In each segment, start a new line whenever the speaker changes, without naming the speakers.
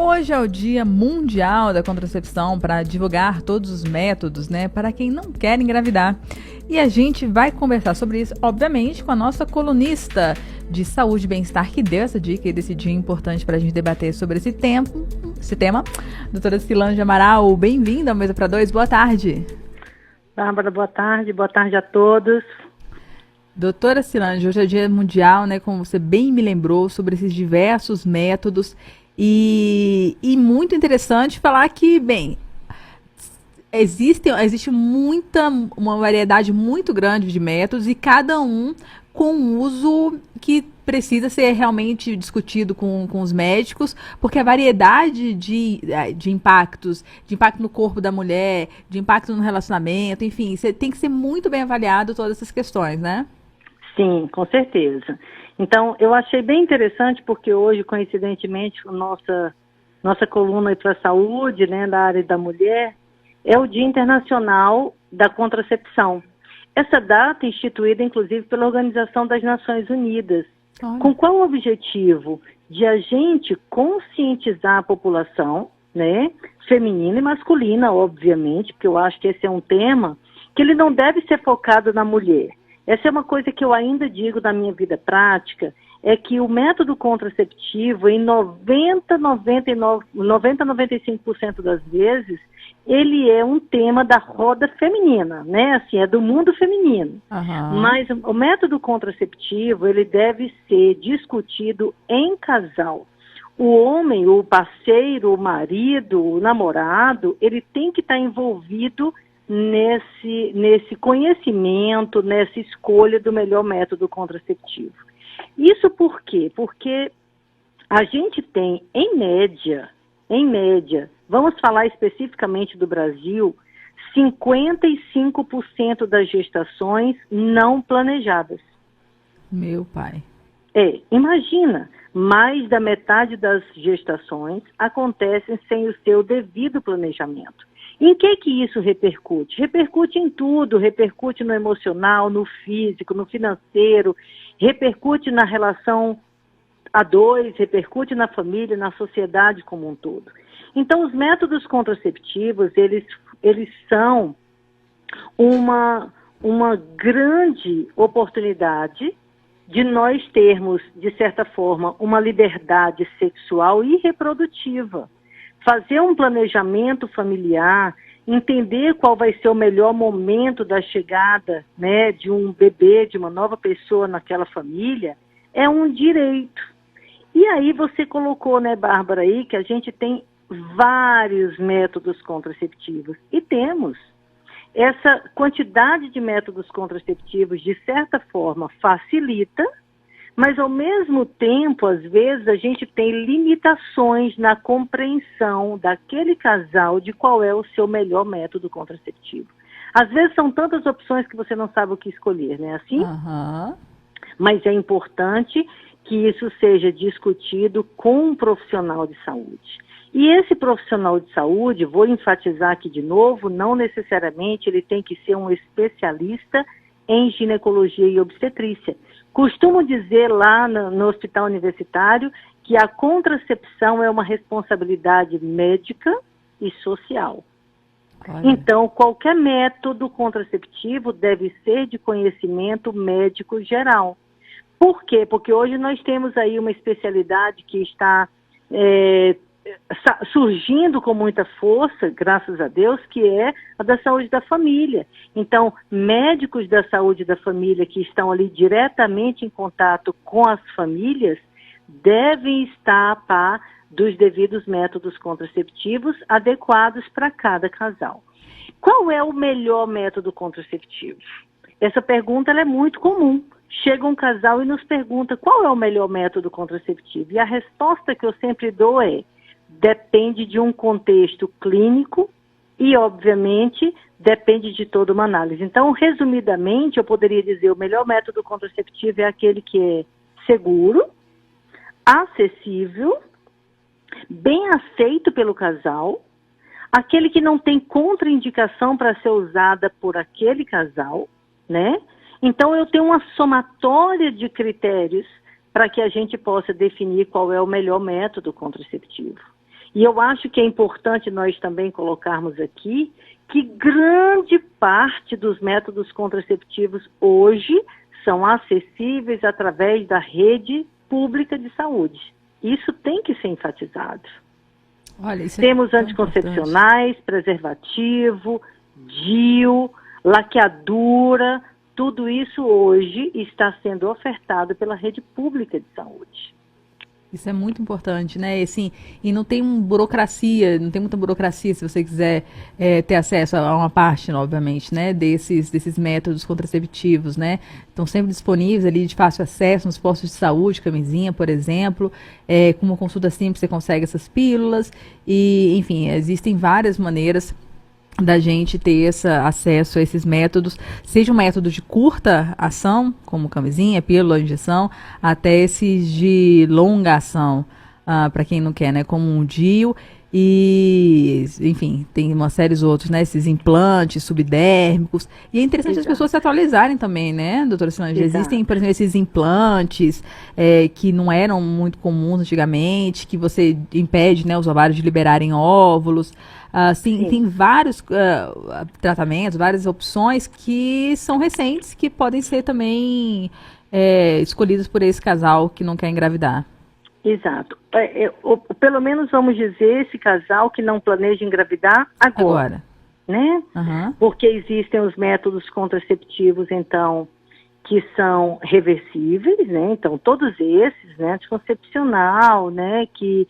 Hoje é o Dia Mundial da Contracepção para divulgar todos os métodos, né, para quem não quer engravidar. E a gente vai conversar sobre isso, obviamente, com a nossa colunista de saúde e bem-estar que deu essa dica e desse dia importante para a gente debater sobre esse tema. Doutora Cilange Amaral, bem-vinda ao Mesa para Dois, boa tarde.
Bárbara, boa tarde a todos.
Doutora Cilange, hoje é Dia Mundial, né, como você bem me lembrou, sobre esses diversos métodos. E muito interessante falar que, bem, existe uma variedade muito grande de métodos e cada um com um uso que precisa ser realmente discutido com os médicos, porque a variedade de impactos, de impacto no corpo da mulher, de impacto no relacionamento, enfim, tem que ser muito bem avaliado todas essas questões, né?
Sim, com certeza. Então, eu achei bem interessante porque hoje, coincidentemente, nossa coluna para a saúde, né, da área da mulher, é o Dia Internacional da Contracepção. Essa data é instituída, inclusive, pela Organização das Nações Unidas. Olha. Com qual objetivo? De a gente conscientizar a população, né, feminina e masculina, obviamente, porque eu acho que esse é um tema que ele não deve ser focado na mulher. Essa é uma coisa que eu ainda digo na minha vida prática, é que o método contraceptivo, em 95% das vezes, ele é um tema da roda feminina, né? Assim, é do mundo feminino. Uhum. Mas o método contraceptivo, ele deve ser discutido em casal. O homem, o parceiro, o marido, o namorado, ele tem que estar envolvido nesse conhecimento, nessa escolha do melhor método contraceptivo. Isso por quê? Porque a gente tem, em média, vamos falar especificamente do Brasil, 55% das gestações não planejadas.
Meu pai.
Imagina, mais da metade das gestações acontecem sem o seu devido planejamento. Em que isso repercute? Repercute em tudo, repercute no emocional, no físico, no financeiro, repercute na relação a dois, repercute na família, na sociedade como um todo. Então, os métodos contraceptivos, eles são uma grande oportunidade de nós termos, de certa forma, uma liberdade sexual e reprodutiva. Fazer um planejamento familiar, entender qual vai ser o melhor momento da chegada, né, de um bebê, de uma nova pessoa naquela família, é um direito. E aí você colocou, né, Bárbara, aí que a gente tem vários métodos contraceptivos. E temos. Essa quantidade de métodos contraceptivos, de certa forma, facilita, mas, ao mesmo tempo, às vezes, a gente tem limitações na compreensão daquele casal de qual é o seu melhor método contraceptivo. Às vezes, são tantas opções que você não sabe o que escolher, não é assim?
Uhum.
Mas é importante que isso seja discutido com um profissional de saúde. E esse profissional de saúde, vou enfatizar aqui de novo, não necessariamente ele tem que ser um especialista em ginecologia e obstetrícia. Costumo dizer lá no hospital universitário que a contracepção é uma responsabilidade médica e social. Olha. Então, qualquer método contraceptivo deve ser de conhecimento médico geral. Por quê? Porque hoje nós temos aí uma especialidade que está surgindo com muita força, graças a Deus, que é a da saúde da família. Então, médicos da saúde da família que estão ali diretamente em contato com as famílias devem estar a par dos devidos métodos contraceptivos adequados para cada casal. Qual é o melhor método contraceptivo? Essa pergunta ela é muito comum. Chega um casal e nos pergunta qual é o melhor método contraceptivo. E a resposta que eu sempre dou é: depende de um contexto clínico e, obviamente, depende de toda uma análise. Então, resumidamente, eu poderia dizer o melhor método contraceptivo é aquele que é seguro, acessível, bem aceito pelo casal, aquele que não tem contraindicação para ser usada por aquele casal, né? Então, eu tenho uma somatória de critérios para que a gente possa definir qual é o melhor método contraceptivo. E eu acho que é importante nós também colocarmos aqui que grande parte dos métodos contraceptivos hoje são acessíveis através da rede pública de saúde. Isso tem que ser enfatizado.
Olha, isso
Temos
é
anticoncepcionais, preservativo, DIU, laqueadura, tudo isso hoje está sendo ofertado pela rede pública de saúde.
Isso é muito importante, né? Assim, e não tem burocracia, não tem muita burocracia se você quiser ter acesso a uma parte, obviamente, né? Desses métodos contraceptivos, né? Estão sempre disponíveis ali de fácil acesso nos postos de saúde, camisinha, por exemplo. Com uma consulta simples você consegue essas pílulas. E, enfim, existem várias maneiras da gente ter acesso a esses métodos, seja um método de curta ação, como camisinha, pílula, injeção, até esses de longa ação, para quem não quer, né, como um DIU, e, enfim, tem uma série de outros, né, esses implantes subdérmicos, e é interessante as pessoas se atualizarem também, né, doutora Solange? Existem, por exemplo, esses implantes que não eram muito comuns antigamente, que você impede, né, os ovários de liberarem óvulos. Tem vários tratamentos, várias opções que são recentes, que podem ser também escolhidas por esse casal que não quer engravidar.
Exato. Pelo menos vamos dizer esse casal que não planeja engravidar agora. Né?
Uhum.
Porque existem os métodos contraceptivos, então, que são reversíveis, né? Então, todos esses, né? Anticoncepcional, né? Que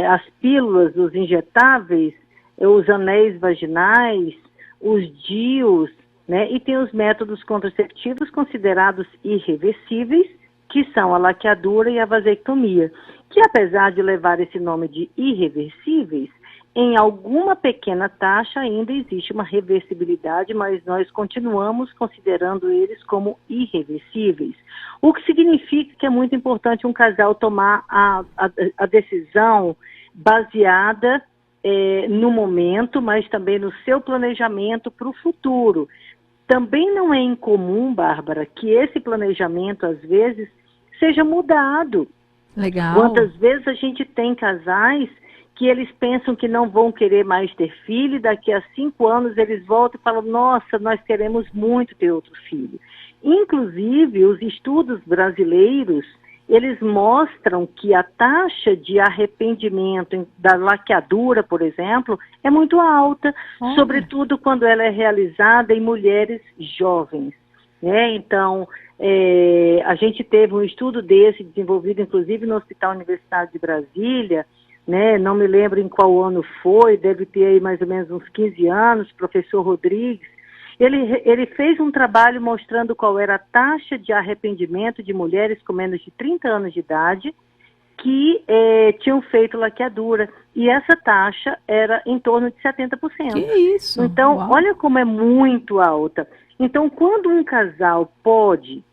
as pílulas, os injetáveis, os anéis vaginais, os DIUs, né? E tem os métodos contraceptivos considerados irreversíveis, que são a laqueadura e a vasectomia, que apesar de levar esse nome de irreversíveis, em alguma pequena taxa ainda existe uma reversibilidade, mas nós continuamos considerando eles como irreversíveis. O que significa que é muito importante um casal tomar a decisão baseada no momento, mas também no seu planejamento para o futuro. Também não é incomum, Bárbara, que esse planejamento, às vezes, seja mudado.
Legal.
Quantas vezes a gente tem casais que eles pensam que não vão querer mais ter filho, e daqui a 5 anos eles voltam e falam, nossa, nós queremos muito ter outro filho. Inclusive, os estudos brasileiros, eles mostram que a taxa de arrependimento da laqueadura, por exemplo, é muito alta, sobretudo quando ela é realizada em mulheres jovens. Né? Então, a gente teve um estudo desse desenvolvido, inclusive, no Hospital Universitário de Brasília, né? Não me lembro em qual ano foi, deve ter aí mais ou menos uns 15 anos, professor Rodrigues. Ele fez um trabalho mostrando qual era a taxa de arrependimento de mulheres com menos de 30 anos de idade que tinham feito laqueadura. E essa taxa era em torno de 70%.
Que isso?
Então,
Uau.
olha como é muito alta. Então, quando um casal pode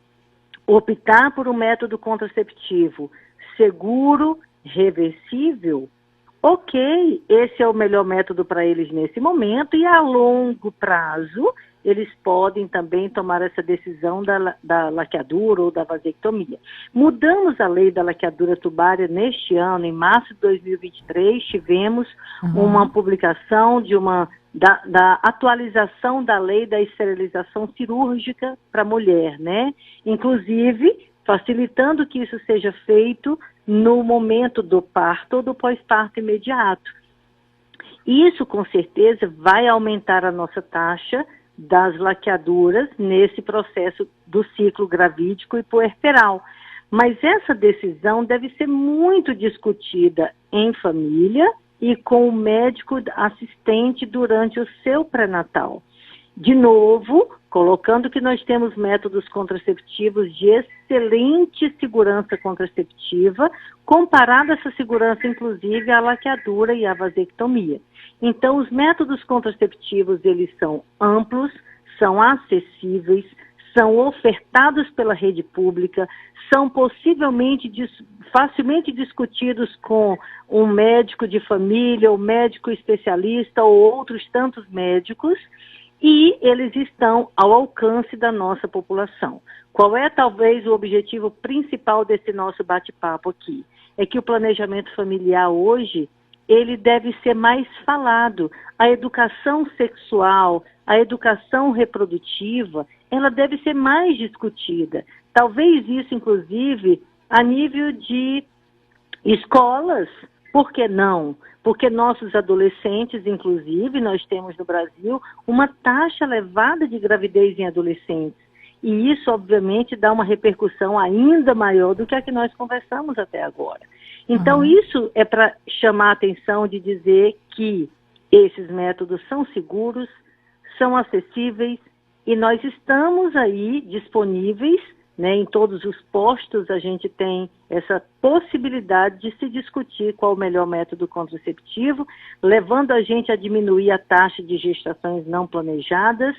optar por um método contraceptivo seguro, reversível, ok, esse é o melhor método para eles nesse momento, e a longo prazo eles podem também tomar essa decisão da laqueadura ou da vasectomia. Mudamos a lei da laqueadura tubária neste ano, em março de 2023, tivemos uma publicação da atualização da lei da esterilização cirúrgica para a mulher, né? Inclusive, facilitando que isso seja feito no momento do parto ou do pós-parto imediato. Isso, com certeza, vai aumentar a nossa taxa das laqueaduras nesse processo do ciclo gravídico e puerperal. Mas essa decisão deve ser muito discutida em família e com o médico assistente durante o seu pré-natal. De novo, colocando que nós temos métodos contraceptivos de excelente segurança contraceptiva, comparado essa segurança, inclusive, à laqueadura e à vasectomia. Então, os métodos contraceptivos, eles são amplos, são acessíveis, são ofertados pela rede pública, são facilmente discutidos com um médico de família, ou médico especialista, ou outros tantos médicos, e eles estão ao alcance da nossa população. Qual é, talvez, o objetivo principal desse nosso bate-papo aqui? É que o planejamento familiar hoje ele deve ser mais falado. A educação sexual, a educação reprodutiva, ela deve ser mais discutida. Talvez isso, inclusive, a nível de escolas, por que não? Porque nossos adolescentes, inclusive, nós temos no Brasil uma taxa elevada de gravidez em adolescentes. E isso, obviamente, dá uma repercussão ainda maior do que a que nós conversamos até agora. Então, isso é para chamar a atenção de dizer que esses métodos são seguros, são acessíveis e nós estamos aí disponíveis, né, em todos os postos a gente tem essa possibilidade de se discutir qual o melhor método contraceptivo, levando a gente a diminuir a taxa de gestações não planejadas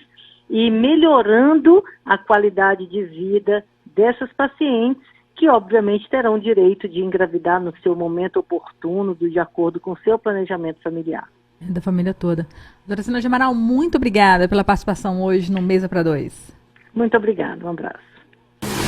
e melhorando a qualidade de vida dessas pacientes que, obviamente, terão direito de engravidar no seu momento oportuno, de acordo com o seu planejamento familiar.
Da família toda. Doutora Solange Amaral, muito obrigada pela participação hoje no Mesa para Dois.
Muito obrigada, um abraço.